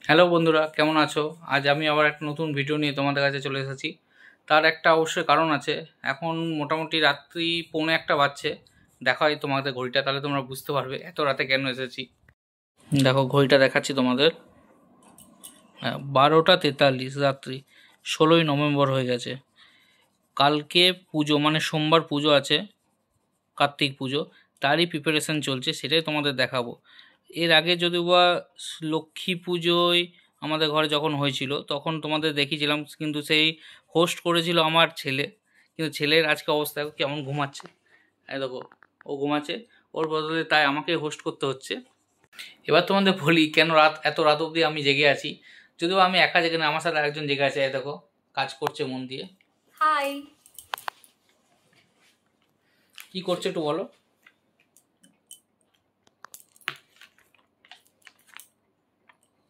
Hello বন্ধুরা, কেমন আছো? আজ আমি আবার একটা নতুন ভিডিও নিয়ে তোমাদের কাছে চলে এসেছি। তার একটা অবশ্যই কারণ আছে। এখন মোটামুটি রাত্রি 1:45 বাজছে। দেখাই তোমাদের ঘড়িটা, তাহলে তোমরা বুঝতে পারবে এত রাতে কেন এসেছি। দেখো ঘড়িটা দেখাচ্ছি তোমাদের। 12:43 রাত্রি, 16ই নভেম্বর হয়ে গেছে। কালকে পুজো, মানে সোমবার পুজো আছে, কার্তিক পুজো। তারই প্রিপারেশন চলছে, সেটাই তোমাদের দেখাবো। এর আগে যদিও বা লক্ষ্মী পুজোয় আমাদের ঘরে যখন হয়েছিল তখন তোমাদের দেখিয়েছিলাম, কিন্তু সেই হোস্ট করেছিল আমার ছেলে। কিন্তু ছেলের আজকে অবস্থা কেমন, ঘুমাচ্ছে। এই দেখো, ও ঘুমাচ্ছে, ওর বদলে তাই আমাকে হোস্ট করতে হচ্ছে। এবার তোমাদের বলি কেন এত রাত অবধি আমি জেগে আছি। যদিও আমি একা জেগে না, আমার সাথে আরেকজন জেগে আছে। এই দেখো, কাজ করছে মন দিয়ে। হাই, কি করছে একটু বলো।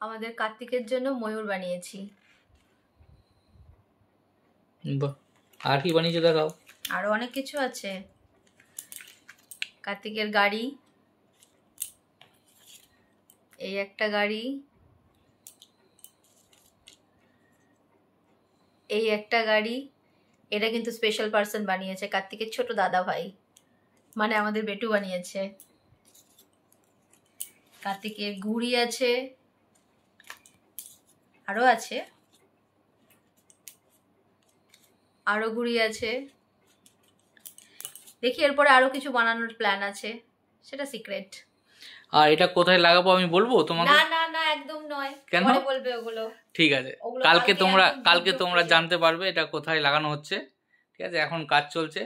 আমাদের কার্তিকের জন্য ময়ূর বানিয়েছি। বাহ, আর কি বানিয়েছে দেখাও। আরো অনেক কিছু আছে। কার্তিকের গাড়ি, এই একটা গাড়ি, এই একটা গাড়ি। এটা কিন্তু স্পেশাল পার্সন বানিয়েছে, কার্তিকের ছোট দাদা ভাই, মানে আমাদের বেটু বানিয়েছে। কার্তিকের ঘুড়ি আছে, আরো আছে, আরো ঘুড়ি আছে। দেখি এরপরে আরো কিছু বানানোর প্ল্যান আছে, সেটা সিক্রেট। আর এটা কোথায় লাগাবো আমি বলবো তোমাদের? না না না, একদম নয়। কেন পরে বলবে ওগুলো। ঠিক আছে, ওগুলো কালকে তোমরা একদম জানতে পারবে এটা কোথায় লাগানো হচ্ছে। ঠিক আছে, এখন কাজ চলছে।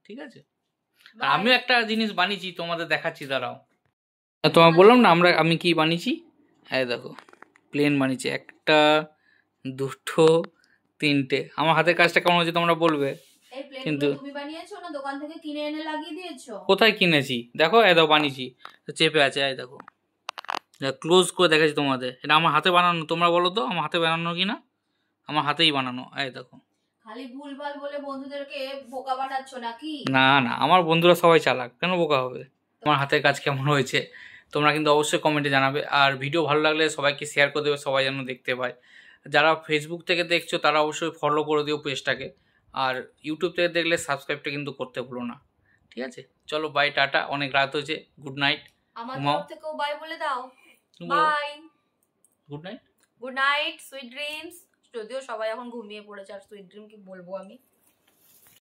ঠিক আছে, আর Bye. আমিও একটা জিনিস বানিয়েছি, তোমাদের দেখাচ্ছি, দাঁড়াও। তোমার বললাম না আমি কি বানিয়েছি। এই দেখো, প্লেন বানিয়েছি, একটা, দুটো, তিনটে। আমার হাতের কাজটা কেমন হচ্ছে তোমরা বলবে। এই প্লেনগুলো কিন্তু তুমি বানিয়েছো না দোকান থেকে কিনে এনে লাগিয়ে দিয়েছো? কোথায় কিনেছি দেখো, এই দেখো বানিয়েছি, চেপে আছে। এই দেখো, ক্লোজ করে দেখাচ্ছি তোমাদের। এটা আমার হাতে বানানো, তোমরা বলো তো আমার হাতে বানানো কি না। আমার হাতেই বানানো। এই দেখো। খালি ভুলভাল বলে বন্ধুদেরকে বোকা বানাচ্ছ নাকি? না না, আমার বন্ধুরা সবাই চালাক, কেন বোকা হবে। আমার হাতের কাজ কেমন হয়েছে তোমরা কিন্তু অবশ্যই কমেন্টে জানাবে। আর ভিডিও ভালো লাগলে সবাইকে শেয়ার করে দেবে, সবাই যেন দেখতে পায়। যারা ফেসবুক থেকে দেখছো তারা অবশ্যই ফলো করে দিও পেজটাকে। আর ইউটিউব থেকে দেখলে সাবস্ক্রাইবটা কিন্তু করতে ভুলো না। ঠিক আছে, চলো বাই, টাটা, অনেক রাত হয়েছে, গুড নাইট। আমার ঘুমাও। তরফ থেকেও বাই বলে দাও। তুমি বলো। Bye, good night. Good night, sweet dreams. যদিও সবাই এখন ঘুমিয়ে পড়েছে, আর সুইট ড্রিম কি বলবো আমি।